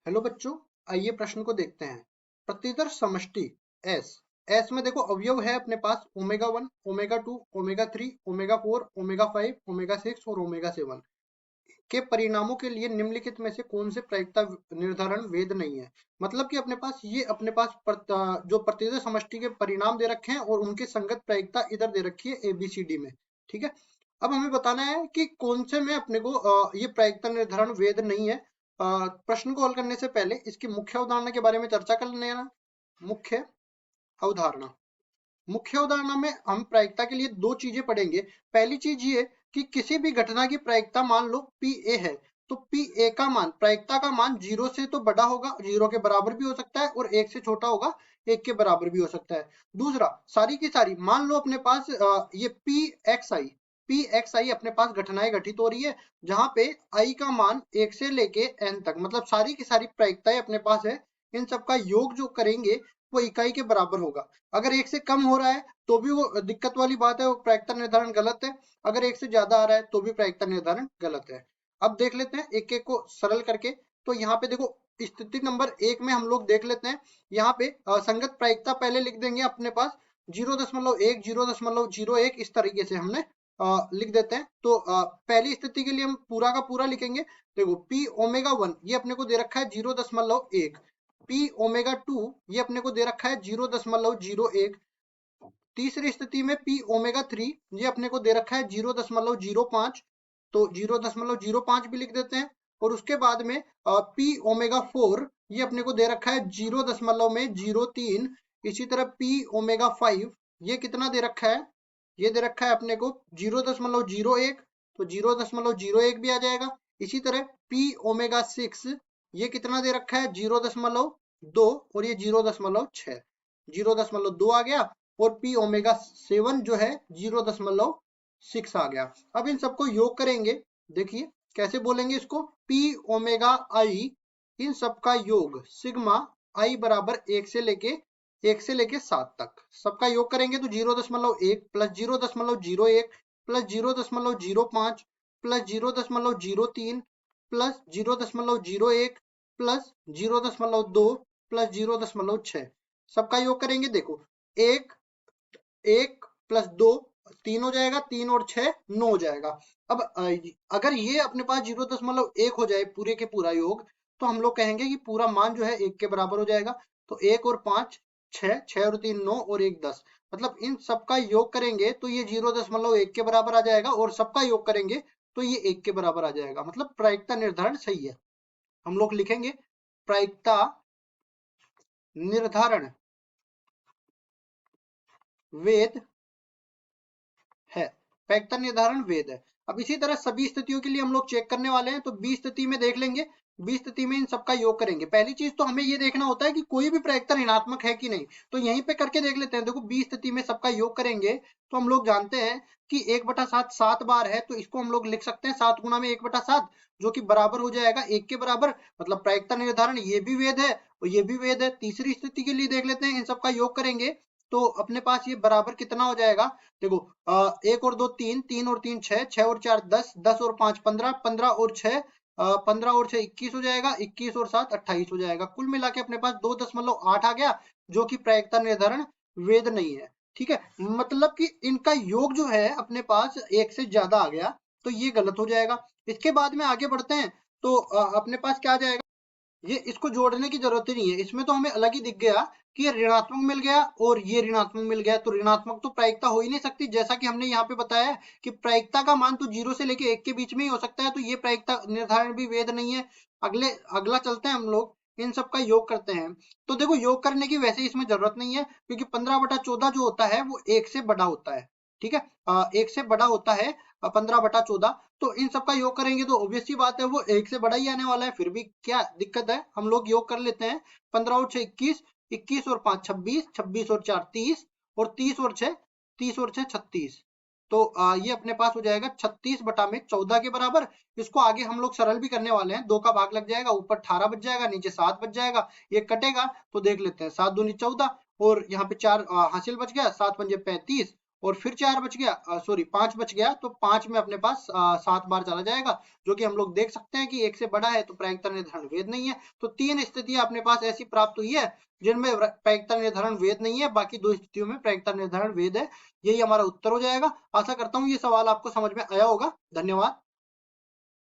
Hello बच्चों, आइए प्रश्न को देखते हैं। प्रतिदर्श समष्टि S। S में देखो अवयव है अपने पास omega 1, omega 2, omega 3, omega 4, omega 5, omega 6 और ओमेगा 7 के परिणामों के लिए निम्नलिखित में से कौन से प्रायिकता निर्धारण वेद नहीं है। मतलब कि अपने पास जो प्रतिदर्श समष्टि के परिणाम दे रखे हैं और उनकी संगत प्रायिकता इधर दे रखी है ABCD में। ठीक है, अब हमें बताना है कि कौन से में अपने को ये प्रायिकता निर्धारण वेद नहीं है। प्रश्न को हल करने से पहले इसकी मुख्य अवधारणा के बारे में चर्चा कर लेना है। मुख्य अवधारणा मुख्य अवधारणा में हम प्रायिकता के लिए दो चीजें पढ़ेंगे। पहली चीज ये कि किसी भी घटना की प्रायिकता मान लो PA है, तो PA का मान, प्रायिकता का मान 0 से तो बड़ा होगा, 0 के बराबर भी हो सकता है, और 1 से छोटा होगा, 1 के बराबर भी हो सकता है। दूसरा, सारी की सारी मान लो अपने पास ये PXI अपने पास घटनाएं घटित हो रही है, जहां पे I का मान 1 से लेके N तक, मतलब सारी की सारी प्रायिकताएं अपने पास है। इन सबका योग जो करेंगे वो इकाई के बराबर होगा। अगर 1 से कम हो रहा है तो भी वो दिक्कत वाली बात है, वो प्रायिकता निर्धारण गलत है। अगर 1 से ज्यादा आ रहा है तो भी प्रायिकता निर्धारण गलत है। अब देख लेते हैं एक एक को सरल करके। तो यहाँ पे देखो, स्थिति नंबर 1 में हम लोग देख लेते हैं। यहाँ पे संगत प्रायिकता पहले लिख देंगे अपने पास 0.1, 0.01, इस तरीके से हमने लिख देते हैं। तो पहली स्थिति के लिए हम पूरा का पूरा लिखेंगे। देखो, P ओमेगा 1 ये अपने को दे रखा है 0.1, P ओमेगा 2 ये अपने को दे रखा है 0.01। तीसरी स्थिति में P ओमेगा 3 ये अपने को दे रखा है 0.05, तो 0.05 भी लिख देते हैं। और उसके बाद में P ओमेगा 4 ये अपने को दे रखा है 0.03। इसी तरह P ओमेगा 5 ये कितना दे रखा है, ये दे रखा है अपने को 0.01, तो 0.01 भी आ जाएगा। इसी तरह P ओमेगा 6 ये कितना दे रखा है 0.2, और ये 0.6, 0.2 आ गया। और P ओमेगा 7 जो है 0.6 आ गया। अब इन सबको योग करेंगे। देखिए कैसे बोलेंगे इसको, P ओमेगा I इन सबका योग सिग्मा I बराबर 1 से लेके 7 तक, सबका योग करेंगे तो 0.1 plus 0.01 plus 0.05 plus 0.03 plus 0.01 plus 0.2 plus 0.6, सबका योग करेंगे। देखो, 1 1 प्लस 2 3 हो जाएगा, 3 और 6 9 हो जाएगा। अब अगर ये अपने पास 0.1 हो जाए पूरे के पूरा योग, तो हम लोग कहेंगे कि पूरा मान जो है 1 के बराबर हो जाएगा। तो 1 और 5 6, 6 और 3 9 और 1 10, मतलब इन सबका योग करेंगे तो ये 0.1 के बराबर आ जाएगा, और सबका योग करेंगे तो ये 1 के बराबर आ जाएगा। मतलब प्रायिकता निर्धारण सही है। हम लोग लिखेंगे प्रायिकता निर्धारण वेद है, प्रायिकता निर्धारण वेद है। अब इसी तरह सभी स्थितियों के लिए हम लोग चेक करने वाले हैं। तो बी स्थिति में देख लेंगे, बी स्थिति में इन सबका योग करेंगे। पहली चीज तो हमें ये देखना होता है कि कोई भी प्रायिकता ऋणात्मक है कि नहीं, तो यहीं पे करके देख लेते हैं। देखो, बी स्थिति में सबका योग करेंगे तो हम लोग जानते हैं कि 1/7 7 बार है, तो इसको हम लोग लिख सकते हैं 7 गुना में 1/7, जो कि बराबर हो जाएगा 1 के बराबर। मतलब प्रायिकता निर्धारण ये भी वेद है और ये भी वेद है। तीसरी स्थिति के लिए देख लेते हैं, इन सबका योग करेंगे तो अपने पास ये बराबर कितना हो जाएगा। देखो, 1 और 2 3, 3 और 3 6, 6 और 4 10, 10 और 5 15, 15 और 6 15 और 6 21 हो जाएगा, 21 और 7 28 हो जाएगा। कुल मिला के अपने पास 2.8 आ गया, जो कि प्रायिकता निर्धारण वेद नहीं है। ठीक है, मतलब कि इनका योग जो है अपने पास 1 से ज्यादा आ गया, तो ये गलत हो जाएगा। इसके बाद में आगे बढ़ते हैं, तो अपने पास क्या आ जाएगा, ये इसको जोड़ने की जरूरत ही नहीं है। इसमें तो हमें अलग ही दिख गया कि ये ऋणात्मक मिल गया और ये ऋणात्मक मिल गया, तो ऋणात्मक तो प्रायिकता हो ही नहीं सकती। जैसा कि हमने यहाँ पे बताया कि प्रायिकता का मान तो 0 से लेके 1 के बीच में ही हो सकता है, तो ये प्रायिकता निर्धारण भी वेद नहीं है। अगला चलते हैं हम लोग, इन सब का योग करते हैं। तो देखो, योग करने की वैसे इसमें जरूरत नहीं है, क्योंकि 15/14 जो होता है वो 1 से बड़ा होता है। ठीक है, 1 से बड़ा होता है 15/14। तो इन सबका योग करेंगे तो ऑब्वियस सी बात है वो 1 से बड़ा ही आने वाला है, फिर भी क्या दिक्कत है। हम लोग योग कर लेते हैं। 15 और 6 21, 21 और 5 26, 26 और 4 30, और 30 और 6 36। तो ये अपने पास हो जाएगा 36/14 के बराबर। इसको आगे हम लोग सरल भी करने वाले हैं। 2 का भाग लग जाएगा, ऊपर 18 बच जाएगा, नीचे 7 बच जाएगा। ये कटेगा तो देख लेते हैं, 7 दूनी 14, और यहाँ पे 4 हासिल बच गया, 7 पंजे 35, और फिर 4 बच गया, सॉरी 5 बच गया, तो 5 में अपने पास 7 बार चला जाएगा, जो कि हम लोग देख सकते हैं कि 1 से बड़ा है, तो प्रायिकता निर्धारण वेद नहीं है। तो 3 स्थितियां अपने पास ऐसी प्राप्त हुई है जिनमें प्रायिकता निर्धारण वेद नहीं है, बाकी 2 स्थितियों में प्रायिकता निर्धारण वेद है। यही हमारा उत्तर हो जाएगा। आशा करता हूँ ये सवाल आपको समझ में आया होगा। धन्यवाद।